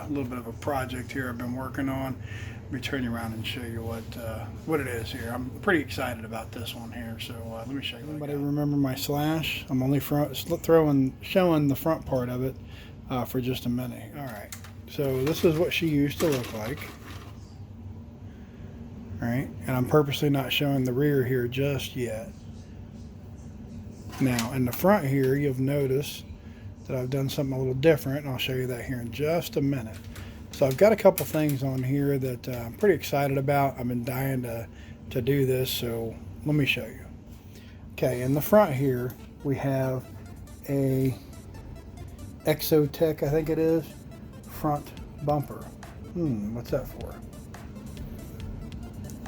little bit of a project here I've been working on. Let me turn you around and show you what it is here. I'm pretty excited about this one here. So let me show you. Anybody remember my slash? I'm only showing the front part of it for just a minute. All right. So this is what she used to look like. All right, and I'm purposely not showing the rear here just yet. Now in the front here, you'll notice that I've done something a little different, and I'll show you that here in just a minute. So I've got a couple things on here that I'm pretty excited about. I've been dying to do this, so let me show you. Okay, in the front here, we have a Exotech, I think it is, front bumper. What's that for?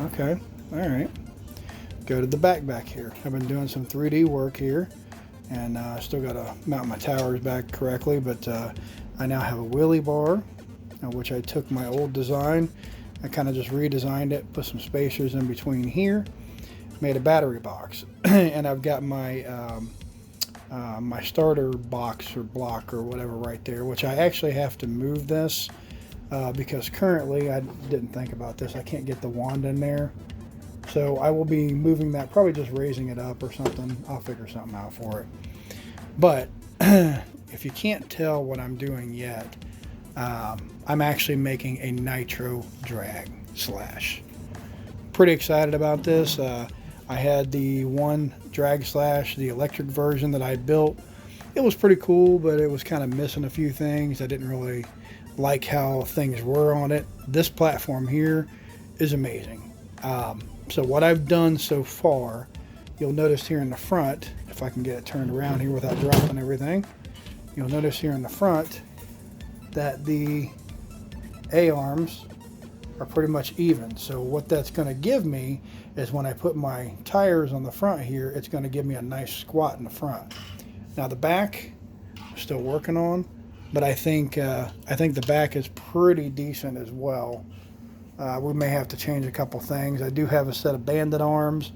Okay, all right. Go to the back here. I've been doing some 3D work here, and still got to mount my towers back correctly, but I now have a wheelie bar, which I took my old design. I kind of just redesigned it, put some spacers in between here, made a battery box, and I've got my my starter box or block or whatever right there, which I actually have to move this because currently, I didn't think about this, I can't get the wand in there. So I will be moving that, probably just raising it up or something. I'll figure something out for it. But if you can't tell what I'm doing yet, I'm actually making a Nitro drag slash. Pretty excited about this. I had the one drag slash, the electric version that I built. It was pretty cool, but it was kind of missing a few things. I didn't really like how things were on it. This platform here is amazing. So what I've done so far, you'll notice here in the front, if I can get it turned around here without dropping everything, you'll notice here in the front that the A-arms are pretty much even. So what that's going to give me is when I put my tires on the front here, it's going to give me a nice squat in the front. Now the back, I'm still working on, but I think the back is pretty decent as well. We may have to change a couple things. I do have a set of banded arms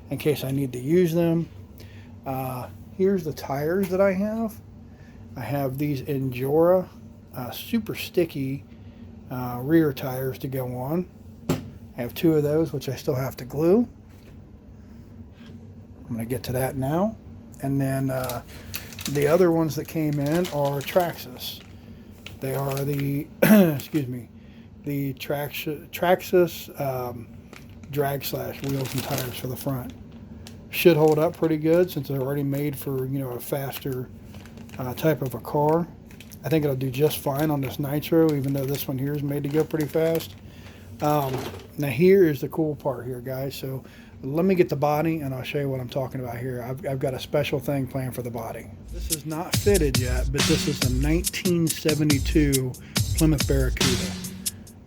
in case I need to use them. Here's the tires that I have. I have these Endura super sticky rear tires to go on. I have two of those, which I still have to glue. I'm going to get to that now. And then the other ones that came in are Traxxas. They are the, excuse me, the Traxxas drag slash wheels and tires for the front. Should hold up pretty good since they're already made for, you know, a faster type of a car. I think it'll do just fine on this Nitro, even though this one here is made to go pretty fast. Now here is the cool part here, guys. So let me get the body and I'll show you what I'm talking about here. I've got a special thing planned for the body. This is not fitted yet, but this is a 1972 Plymouth Barracuda.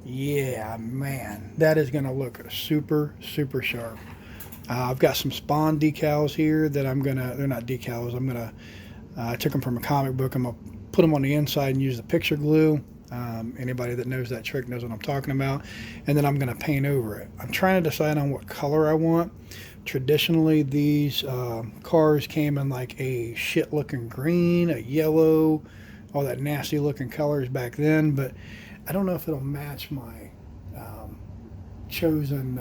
Yeah, man, that is going to look super, super sharp. I've got some Spawn decals here that they're not decals, I took them from a comic book. I'm going to put them on the inside and use the picture glue. Anybody that knows that trick knows what I'm talking about. And then I'm going to paint over it. I'm trying to decide on what color I want. Traditionally, these cars came in like a shit looking green, a yellow, all that nasty looking colors back then, but I don't know if it'll match my chosen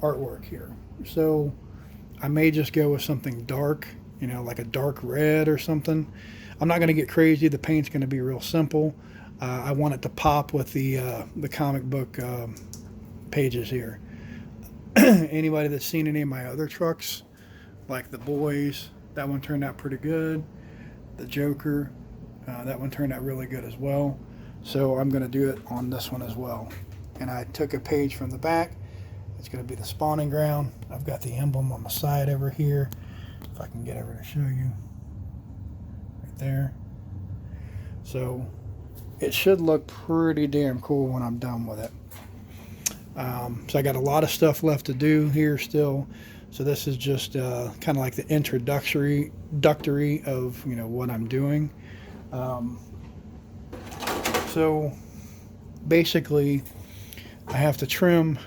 artwork here. So I may just go with something dark, you know, like a dark red or something. I'm not going to get crazy. The paint's going to be real simple. I want it to pop with the comic book pages here. Anybody that's seen any of my other trucks, like the Boys, that one turned out pretty good. The Joker, that one turned out really good as well. So I'm going to do it on this one as well. And I took a page from the back. It's going to be the spawning ground. I've got the emblem on the side over here. If I can get over to show you. Right there. So it should look pretty damn cool when I'm done with it. So I got a lot of stuff left to do here still. So this is just kind of like the introductory of, you know, what I'm doing. So basically I have to trim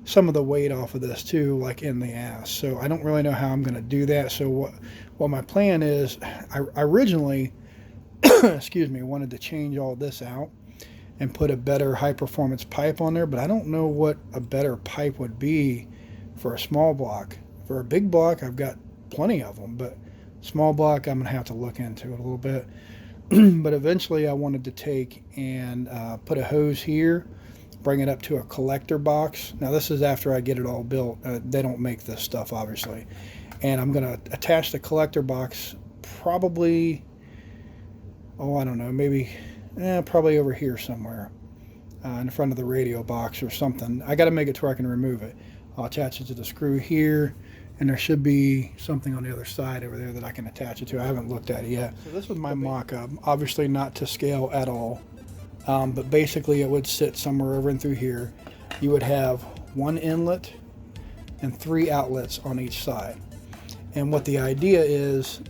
some of the weight off of this too, like in the ass. So I don't really know how I'm going to do that. So what my plan is, I originally excuse me, wanted to change all this out and put a better high performance pipe on there, but I don't know what a better pipe would be for a small block. For a big block, I've got plenty of them, but small block, I'm gonna have to look into it a little bit. But eventually I wanted to take and put a hose here, bring it up to a collector box. Now this is after I get it all built. They don't make this stuff, obviously. And I'm gonna attach the collector box probably, oh, I don't know, maybe probably over here somewhere in front of the radio box or something. I got to make it to where I can remove it. I'll attach it to the screw here, and there should be something on the other side over there that I can attach it to. I haven't looked at it yet. So this was my mock-up, obviously not to scale at all, but basically it would sit somewhere over and through here. You would have one inlet and 3 outlets on each side. And what the idea is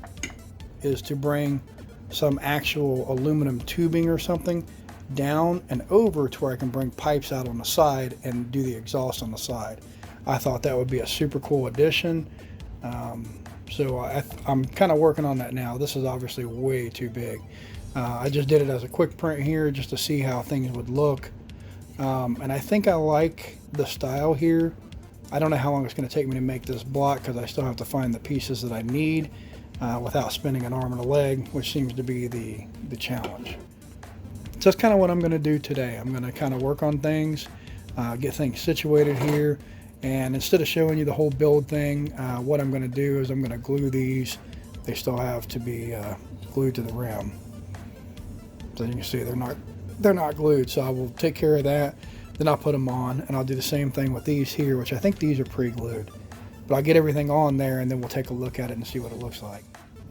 to bring some actual aluminum tubing or something down and over to where I can bring pipes out on the side and do the exhaust on the side. I thought that would be a super cool addition. So I'm kind of working on that now. This is obviously way too big. I just did it as a quick print here just to see how things would look. And I think I like the style here. I don't know how long it's going to take me to make this block because I still have to find the pieces that I need without spending an arm and a leg, which seems to be the challenge. So that's kind of what I'm going to do today. I'm going to kind of work on things, get things situated here, and instead of showing you the whole build thing, what I'm going to do is I'm going to glue these. They still have to be glued to the rim. So you can see they're not glued, so I will take care of that. Then I'll put them on, and I'll do the same thing with these here, which I think these are pre-glued. But I'll get everything on there, and then we'll take a look at it and see what it looks like.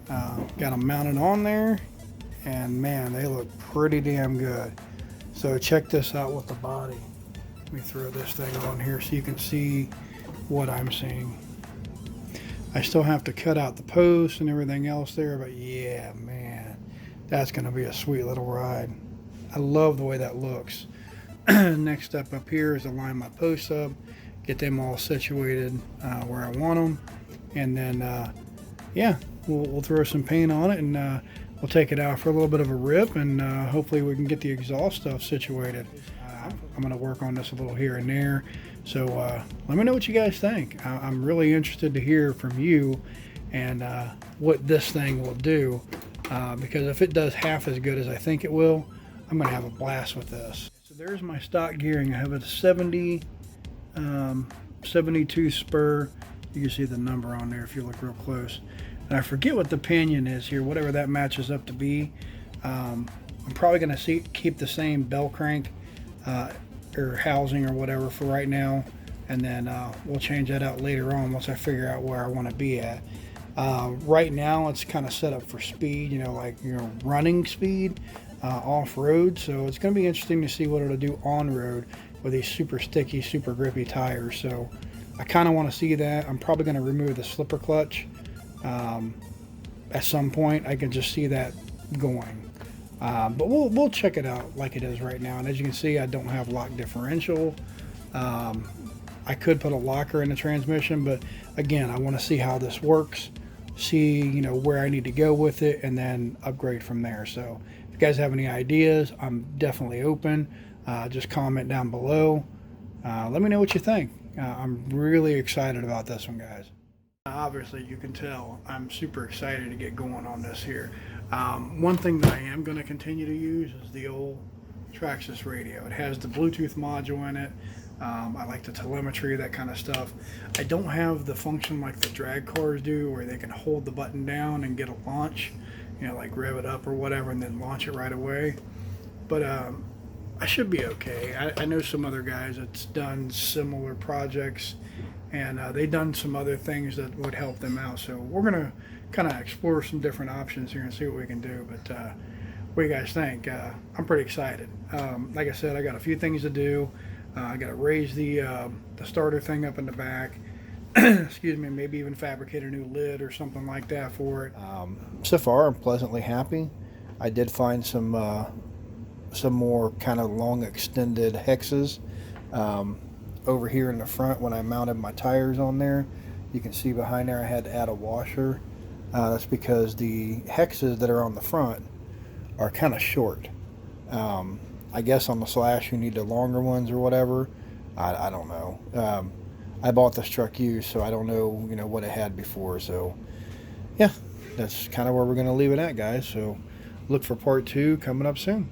Got them mounted on there, and man, they look pretty damn good. So check this out with the body. Let me throw this thing on here so you can see what I'm seeing. I still have to cut out the posts and everything else there, but yeah, man, that's going to be a sweet little ride. I love the way that looks. Next step up here is to line my posts up, get them all situated where I want them, and then yeah, we'll throw some paint on it, and we'll take it out for a little bit of a rip, and hopefully we can get the exhaust stuff situated. I'm going to work on this a little here and there, so let me know what you guys think. I'm really interested to hear from you and what this thing will do, because if it does half as good as I think it will, I'm going to have a blast with this. So there's my stock gearing. I have a 72 spur. You can see the number on there if you look real close. And I forget what the pinion is here, whatever that matches up to be. I'm probably going to keep the same bell crank or housing or whatever for right now, and then we'll change that out later on once I figure out where I want to be at. Right now it's kind of set up for speed, running speed, off-road, so it's going to be interesting to see what it'll do on-road with these super sticky, super grippy tires. So I kind of want to see that. I'm probably going to remove the slipper clutch at some point. I can just see that going, but we'll check it out like it is right now. And as you can see, I don't have lock differential. I could put a locker in the transmission, but again, I want to see how this works, see where I need to go with it, and then upgrade from there. So if you guys have any ideas, I'm definitely open. Just comment down below. Let me know what you think. I'm really excited about this one, guys. Obviously, you can tell I'm super excited to get going on this here. One thing that I am going to continue to use is the old Traxxas radio. It has the Bluetooth module in it. I like the telemetry, that kind of stuff. I don't have the function like the drag cars do, where they can hold the button down and get a launch, like rev it up or whatever and then launch it right away. But I should be okay. I know some other guys that's done similar projects, and they've done some other things that would help them out. So we're going to kind of explore some different options here and see what we can do. But what do you guys think? I'm pretty excited. Like I said, I got a few things to do. I got to raise the starter thing up in the back. Excuse me, maybe even fabricate a new lid or something like that for it. So far, I'm pleasantly happy. I did find some more kind of long extended hexes over here in the front when I mounted my tires on there. You can see behind there I had to add a washer. That's because the hexes that are on the front are kind of short. I guess on the Slash you need the longer ones or whatever. I don't know. I bought this truck used, so I don't know, you know, what it had before. So yeah, that's kind of where we're going to leave it at, guys. So look for part 2 coming up soon.